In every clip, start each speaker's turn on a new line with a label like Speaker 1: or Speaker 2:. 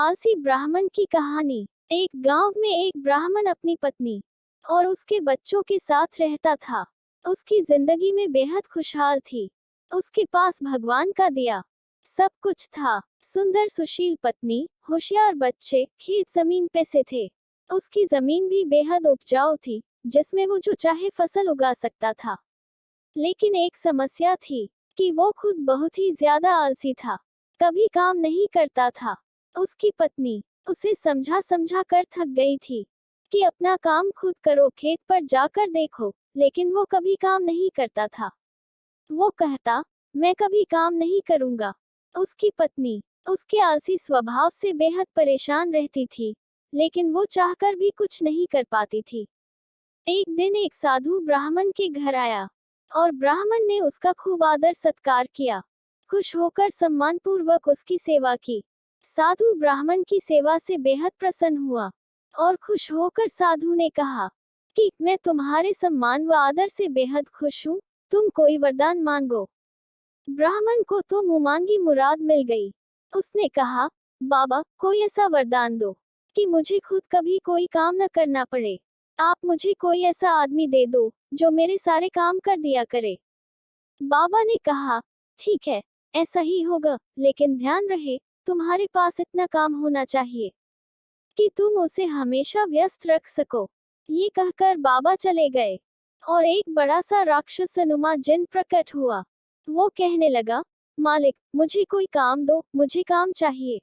Speaker 1: आलसी ब्राह्मण की कहानी। एक गांव में एक ब्राह्मण अपनी पत्नी और उसके बच्चों के साथ रहता था। उसकी जिंदगी में बेहद खुशहाल थी। उसके पास भगवान का दिया सब कुछ था। सुंदर सुशील पत्नी, होशियार बच्चे, खेत जमीन पे से थे। उसकी जमीन भी बेहद उपजाऊ थी, जिसमें वो जो चाहे फसल उगा सकता था। लेकिन एक समस्या थी कि वो खुद बहुत ही ज्यादा आलसी था, कभी काम नहीं करता था। उसकी पत्नी उसे समझा समझा कर थक गई थी कि अपना काम खुद करो, खेत पर जाकर देखो, लेकिन वो कभी काम नहीं करता था। वो कहता, मैं कभी काम नहीं करूंगा। उसकी पत्नी उसके आलसी स्वभाव से बेहद परेशान रहती थी, लेकिन वो चाहकर भी कुछ नहीं कर पाती थी। एक दिन एक साधु ब्राह्मण के घर आया और ब्राह्मण ने उसका खूब आदर सत्कार किया। खुश होकर सम्मानपूर्वक उसकी सेवा की। साधु ब्राह्मण की सेवा से बेहद प्रसन्न हुआ और खुश होकर साधु ने कहा कि मैं तुम्हारे सम्मान व आदर से बेहद खुश हूँ, तुम कोई वरदान मांगो। ब्राह्मण को तो मुमांगी मुराद मिल गई। उसने कहा, बाबा कोई ऐसा वरदान दो कि मुझे खुद कभी कोई काम न करना पड़े। आप मुझे कोई ऐसा आदमी दे दो जो मेरे सारे काम कर दिया करे। बाबा ने कहा, ठीक है, ऐसा ही होगा, लेकिन ध्यान रहे तुम्हारे पास इतना काम होना चाहिए कि तुम उसे हमेशा व्यस्त रख सको। ये कहकर बाबा चले गए और एक बड़ा सा राक्षसनुमा जिन प्रकट हुआ। वो कहने लगा, मालिक मुझे कोई काम दो, मुझे काम चाहिए।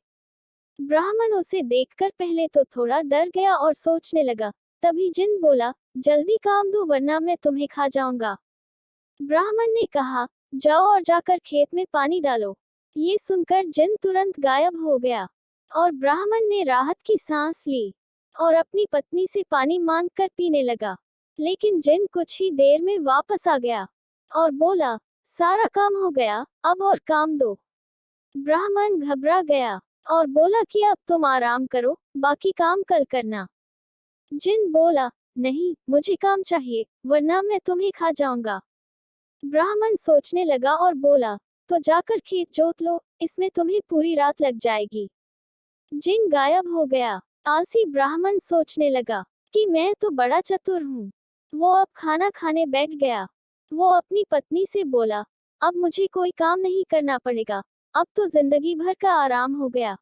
Speaker 1: ब्राह्मण उसे देखकर पहले तो थोड़ा डर गया और सोचने लगा। तभी जिन बोला, जल्दी काम दो वरना मैं तुम्हें खा जाऊंगा। ब्राह्मण ने कहा, जाओ और जाकर खेत में पानी डालो। ये सुनकर जिन तुरंत गायब हो गया और ब्राह्मण ने राहत की सांस ली और अपनी पत्नी से पानी मांगकर पीने लगा। लेकिन जिन कुछ ही देर में वापस आ गया और बोला, सारा काम हो गया, अब और काम दो। ब्राह्मण घबरा गया और बोला कि अब तुम आराम करो, बाकी काम कल करना। जिन बोला, नहीं मुझे काम चाहिए वरना मैं तुम्हें खा जाऊंगा। ब्राह्मण सोचने लगा और बोला, तो जाकर खेत जोत लो, इसमें तुम्हें पूरी रात लग जाएगी। जिन गायब हो गया। आलसी ब्राह्मण सोचने लगा कि मैं तो बड़ा चतुर हूँ। वो अब खाना खाने बैठ गया। वो अपनी पत्नी से बोला, अब मुझे कोई काम नहीं करना पड़ेगा, अब तो जिंदगी भर का आराम हो गया।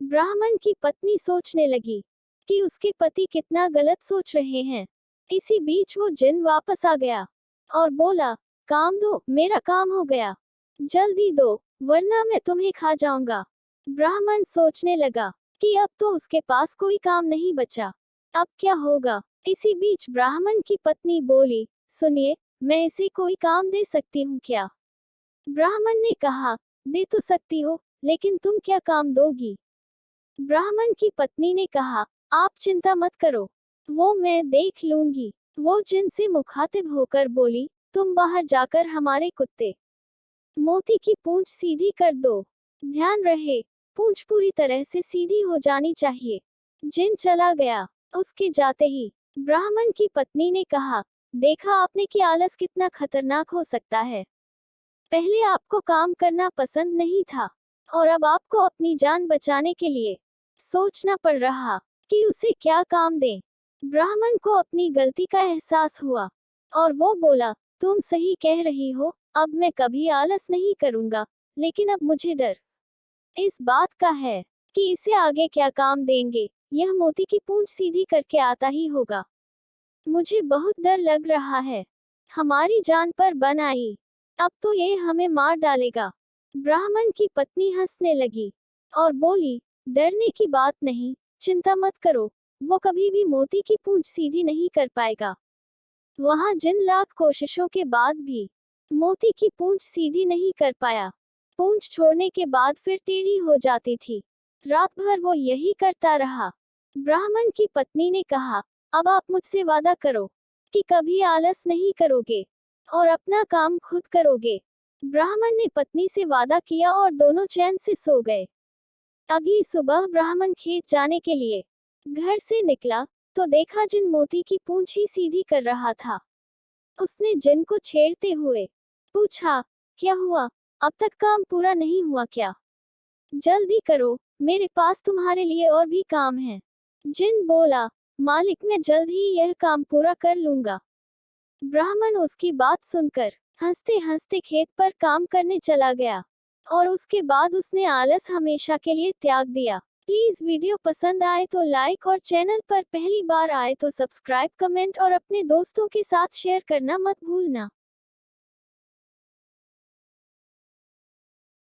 Speaker 1: ब्राह्मण की पत्नी सोचने लगी कि उसके पति कितना गलत सोच रहे हैं। इसी बीच वो जिन वापस आ गया और बोला, काम दो, मेरा काम हो गया, जल्दी दो वरना मैं तुम्हें खा जाऊंगा। ब्राह्मण सोचने लगा कि अब तो उसके पास कोई काम नहीं बचा, अब क्या होगा। इसी बीच ब्राह्मण की पत्नी बोली, सुनिए, मैं इसे कोई काम दे सकती हूँ क्या? ब्राह्मण ने कहा, दे तो सकती हो, लेकिन तुम क्या काम दोगी? ब्राह्मण की पत्नी ने कहा, आप चिंता मत करो, वो मैं देख लूंगी। वो जिन से मुखातिब होकर बोली, तुम बाहर जाकर हमारे कुत्ते मोती की पूंछ सीधी कर दो। ध्यान रहे, पूंछ पूरी तरह से सीधी हो जानी चाहिए। जिन चला गया। उसके जाते ही ब्राह्मण की पत्नी ने कहा, देखा आपने कि आलस कितना खतरनाक हो सकता है। पहले आपको काम करना पसंद नहीं था और अब आपको अपनी जान बचाने के लिए सोचना पड़ रहा कि उसे क्या काम दें। ब्राह्मण को अपनी गलती का एहसास हुआ और वो बोला, तुम सही कह रही हो, अब मैं कभी आलस नहीं करूंगा, लेकिन अब मुझे डर इस बात का है कि इसे आगे क्या काम देंगे। यह मोती की पूंछ सीधी करके आता ही होगा। मुझे बहुत डर लग रहा है, हमारी जान पर बन आई, अब तो ये हमें मार डालेगा। ब्राह्मण की पत्नी हंसने लगी और बोली, डरने की बात नहीं, चिंता मत करो, वो कभी भी मोती की पूंछ सीधी नहीं कर पाएगा। वहां जिन लाख कोशिशों के बाद भी मोती की पूंछ सीधी नहीं कर पाया। पूंछ छोड़ने के बाद फिर टेढ़ी हो जाती थी। रात भर वो यही करता रहा। ब्राह्मण की पत्नी ने कहा, अब आप मुझसे वादा करो कि कभी आलस नहीं करोगे और अपना काम खुद करोगे। ब्राह्मण ने पत्नी से वादा किया और दोनों चैन से सो गए। अगली सुबह ब्राह्मण खेत जाने के लिए घर से निकला तो देखा जिन मोती की पूंछ ही सीधी कर रहा था। उसने जिन को छेड़ते हुए पूछा, क्या हुआ, अब तक काम पूरा नहीं हुआ क्या? जल्दी करो, मेरे पास तुम्हारे लिए और भी काम है। जिन बोला, मालिक मैं जल्द ही यह काम पूरा कर लूंगा। ब्राह्मण उसकी बात सुनकर हंसते हंसते खेत पर काम करने चला गया और उसके बाद उसने आलस हमेशा के लिए त्याग दिया। प्लीज वीडियो पसंद आए तो लाइक और चैनल पर पहली बार आए तो सब्सक्राइब, कमेंट और अपने दोस्तों के साथ शेयर करना मत भूलना।